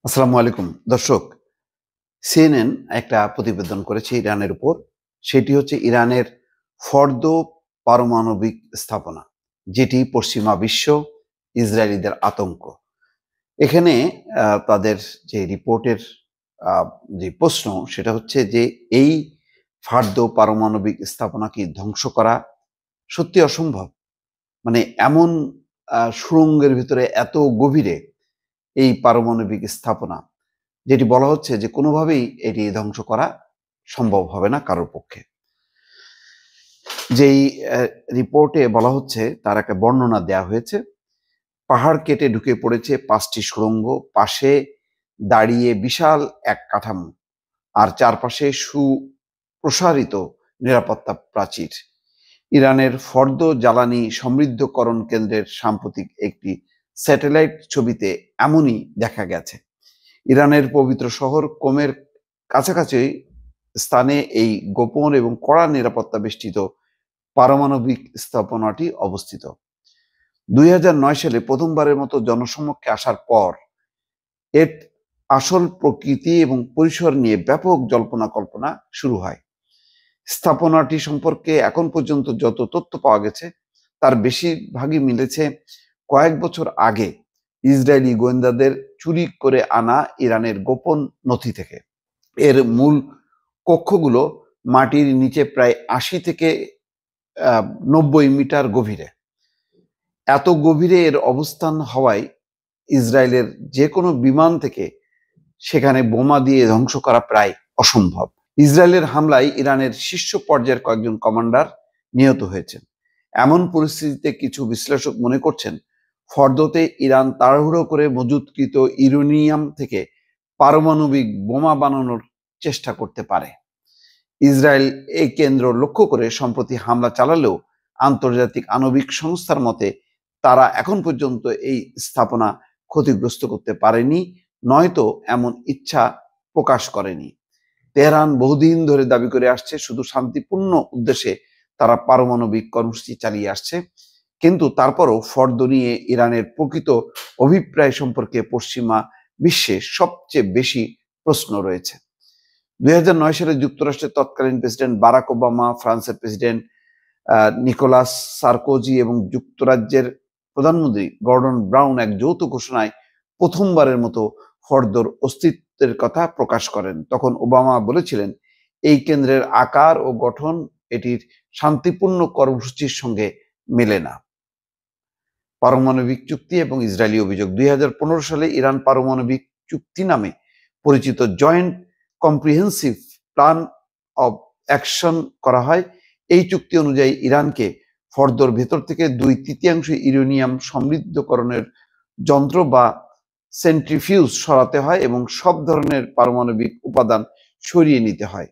আসসালামু আলাইকুম দর্শক। সিএনএন একটা প্রতিবেদন করেছে ইরানের উপর। সেটি হচ্ছে ইরানের ফর্দ পারমাণবিক স্থাপনা, যেটি পশ্চিমা বিশ্ব ইসরায়েলিদের আতঙ্ক। এখানে তাদের যে রিপোর্টের যে প্রশ্ন সেটা হচ্ছে যে এই ফার্দ পারমাণবিক স্থাপনা কি ধ্বংস করা সত্যি অসম্ভব? মানে এমন সুড়ঙ্গের ভিতরে এত গভীরে এই পারমাণবিক স্থাপনা, যেটি বলা হচ্ছে যে কোনোভাবেই এটি ধ্বংস করা সম্ভব হবে না কারোর পক্ষে। যেই রিপোর্টে বলা হচ্ছে তার একটা বর্ণনা দেয়া হয়েছে। পাহাড় কেটে ঢুকে পড়েছে ৫টি সুড়ঙ্গ, পাশে দাঁড়িয়ে বিশাল এক কাঠামো, আর চারপাশে সুপ্রসারিত নিরাপত্তা প্রাচীর। ইরানের ফর্দ জ্বালানি সমৃদ্ধকরণ কেন্দ্রের সাম্প্রতিক একটি স্যাটেলাইট ছবিতে এমনই দেখা গেছে। ইরানের পবিত্র শহর কোমের কাছাকাছি স্থানে এই গোপন এবং কড়া নিরাপত্তা বেষ্টিত পারমাণবিক স্থাপনাটি অবস্থিত। ২০০৯ সালে প্রথমবারের মতো জনসমক্ষে আসার পর এর আসল প্রকৃতি এবং পরিসর নিয়ে ব্যাপক জল্পনা কল্পনা শুরু হয়। স্থাপনাটি সম্পর্কে এখন পর্যন্ত যত তথ্য পাওয়া গেছে তার বেশিরভাগই মিলেছে কয়েক বছর আগে ইসরায়েলি গোয়েন্দাদের চুরি করে আনা ইরানের গোপন নথি থেকে। এর মূল কক্ষগুলো মাটির নিচে প্রায় ৮০ থেকে ৯০ মিটার গভীরে। এত গভীরে এর অবস্থান হওয়ায় ইসরায়েলের যে কোনো বিমান থেকে সেখানে বোমা দিয়ে ধ্বংস করা প্রায় অসম্ভব। ইসরায়েলের হামলায় ইরানের শীর্ষ পর্যায়ের কয়েকজন কমান্ডার নিহত হয়েছেন। এমন পরিস্থিতিতে কিছু বিশ্লেষক মনে করছেন ফর্দতে ইরান তাড়াহুড়ো করে মজুতকৃত ইউরেনিয়াম থেকে পারমাণবিক বোমা বানানোর চেষ্টা করতে পারে। ইসরায়েল এই কেন্দ্র লক্ষ্য করে সম্প্রতি হামলা চালালেও আন্তর্জাতিক আণবিক সংস্থার মতে তারা এখন পর্যন্ত এই স্থাপনা ক্ষতিগ্রস্ত করতে পারেনি, নয়তো এমন ইচ্ছা প্রকাশ করেনি। তেহরান বহুদিন ধরে দাবি করে আসছে শুধু শান্তিপূর্ণ উদ্দেশ্যে তারা পারমাণবিক কর্মসূচি চালিয়ে আসছে, কিন্তু তারপরও ফর্দ নিয়ে ইরানের প্রকৃত অভিপ্রায় সম্পর্কে পশ্চিমা বিশ্বে সবচেয়ে বেশি প্রশ্ন রয়েছে। ২০০৯ সালে যুক্তরাষ্ট্রের তৎকালীন প্রেসিডেন্ট বারাক ওবামা, ফ্রান্সের প্রেসিডেন্ট নিকোলাস সার্কোজি এবং যুক্তরাজ্যের প্রধানমন্ত্রী গর্ডন ব্রাউন এক যৌথ ঘোষণায় প্রথমবারের মতো ফর্দর অস্তিত্বের কথা প্রকাশ করেন। তখন ওবামা বলেছিলেন, এই কেন্দ্রের আকার ও গঠন এটির শান্তিপূর্ণ কর্মসূচির সঙ্গে মেলে না। পারমাণবিক চুক্তি এবং ইসরায়েলি অভিযোগ। ২০১৫ সালে ইরান পারমাণবিক চুক্তি নামে পরিচিত joint comprehensive plan of action করা হয়। এই চুক্তি অনুযায়ী ইরানকে ফর্দর ভেতর থেকে ২/৩ ইউরেনিয়াম সমৃদ্ধকরণের যন্ত্র বা সেন্ট্রিফিউজ সরাতে হয় এবং সব ধরনের পারমাণবিক উপাদান সরিয়ে নিতে হয়।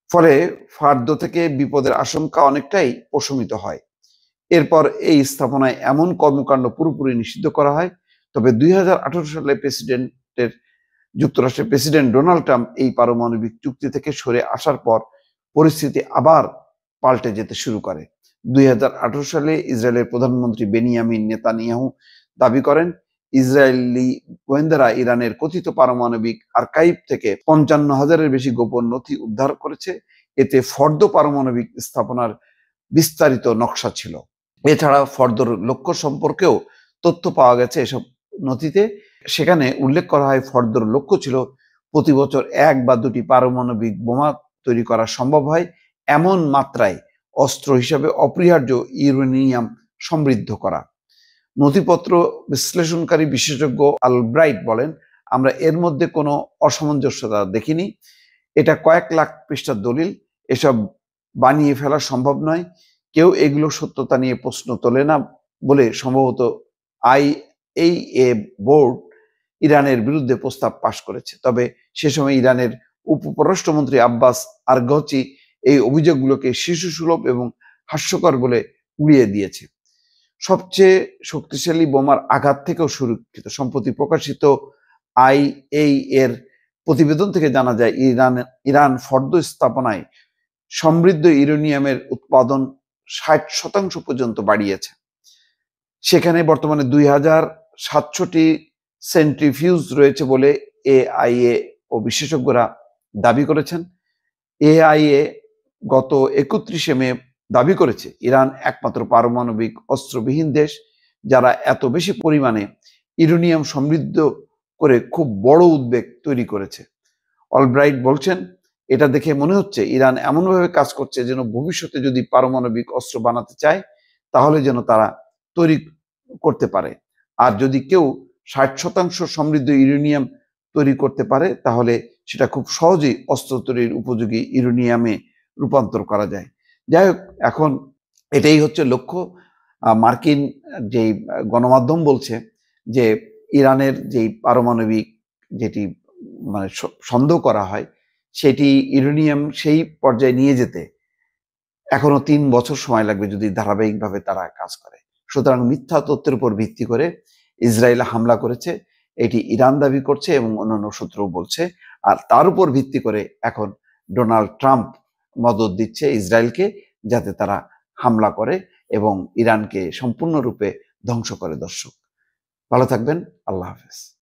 ফলে ফর্দ থেকে বিপদের আশঙ্কা অনেকটাই প্রশমিত হয়। এরপর এই স্থাপনায় এমন কর্মকাণ্ড পুরোপুরি নিষিদ্ধ করা হয়। তবে ২০১৮ সালে যুক্তরাষ্ট্রের প্রেসিডেন্ট ডোনাল্ড ট্রাম্প এই পারমাণবিক চুক্তি থেকে সরে আসার পর পরিস্থিতি আবার পাল্টে যেতে শুরু করে। ২০১৮ সালে ইসরায়েলের প্রধানমন্ত্রী বেনিয়ামিন নেতানিয়াহু দাবি করেন, ইসরায়েলি গোয়েন্দারা ইরানের কথিত পারমাণবিক আর্কাইভ থেকে ৫৫,০০০-এর বেশি গোপন নথি উদ্ধার করেছে। এতে ফর্দ পারমাণবিক স্থাপনার বিস্তারিত নকশা ছিল। এছাড়া ফর্দর লক্ষ্য সম্পর্কেও তথ্য পাওয়া গেছে এসব নথিতে। সেখানে উল্লেখ করা হয় ফর্দর লক্ষ্য ছিল প্রতি বছর ১ বা ২টি পারমাণবিক বোমা তৈরি করা সম্ভব হয় এমন মাত্রায় অস্ত্র হিসাবে অপরিহার্য ইউরেনিয়াম সমৃদ্ধ করা। নথিপত্র বিশ্লেষণকারী বিশেষজ্ঞ আলব্রাইট বলেন, আমরা এর মধ্যে কোনো অসামঞ্জস্যতা দেখিনি। এটা কয়েক লাখ পৃষ্ঠার দলিল, এসব বানিয়ে ফেলা সম্ভব নয়। কেউ এগুলো সত্যতা নিয়ে প্রশ্ন তোলে না বলে সম্ভবত আইএইএ বোর্ড ইরানের বিরুদ্ধে প্রস্তাব পাশ করেছে। তবে সে সময় ইরানের উপপররাষ্ট্রমন্ত্রী আব্বাস আরগচি এই অভিযোগগুলোকে শিশুসুলভ এবং হাস্যকর বলে উড়িয়ে দিয়েছে। সবচেয়ে শক্তিশালী বোমার আঘাত থেকেও সুরক্ষিত। সম্প্রতি প্রকাশিত আইএইএ এর প্রতিবেদন থেকে জানা যায় ইরান ফর্দ স্থাপনায় সমৃদ্ধ ইউরেনিয়ামের উৎপাদন ৬০% পর্যন্ত বাড়িয়েছে। সেখানে বর্তমানে ২,৭০০টি সেন্ট্রিফিউজ রয়েছে বলে এআইএ ও বিশেষজ্ঞরা দাবি করেছেন। এআইএ গত 31শে মে দাবি করেছে ইরান একমাত্র পারমাণবিক অস্ত্রবিহীন দেশ যারা এত বেশি পরিমাণে ইউরেনিয়াম সমৃদ্ধ করে খুব বড় উদ্বেগ তৈরি করেছে। অলব্রাইট বলছেন, এটা দেখে মনে হচ্ছে ইরান এমনভাবে কাজ করছে যেন ভবিষ্যতে যদি পারমাণবিক অস্ত্র বানাতে চায় তাহলে যেন তারা তৈরি করতে পারে। আর যদি কেউ 60% সমৃদ্ধ ইউরেনিয়াম তৈরি করতে পারে তাহলে সেটা খুব সহজেই অস্ত্র তৈরির উপযোগী ইউরেনিয়ামে রূপান্তর করা যায়। যাই হোক, এখন এটাই হচ্ছে লক্ষ্য। মার্কিন যেই গণমাধ্যম বলছে যে ইরানের যেই পারমাণবিক যেটি মানে সন্দেহ করা হয় সেটি ইউরেনিয়াম সেই পর্যায়ে নিয়ে যেতে এখনো 3 বছর সময় লাগবে যদি ধারাবাহিকভাবে তারা কাজ করে। সুতরাং মিথ্যা তথ্যের উপর ভিত্তি করে ইসরায়েল হামলা করেছে, এটি ইরান দাবি করছে এবং অন্যান্য সূত্রও বলছে। আর তার উপর ভিত্তি করে এখন ডোনাল্ড ট্রাম্প মদদ দিচ্ছে ইসরায়েলকে যাতে তারা হামলা করে এবং ইরানকে সম্পূর্ণরূপে ধ্বংস করে। দর্শক ভালো থাকবেন, আল্লাহ হাফেজ।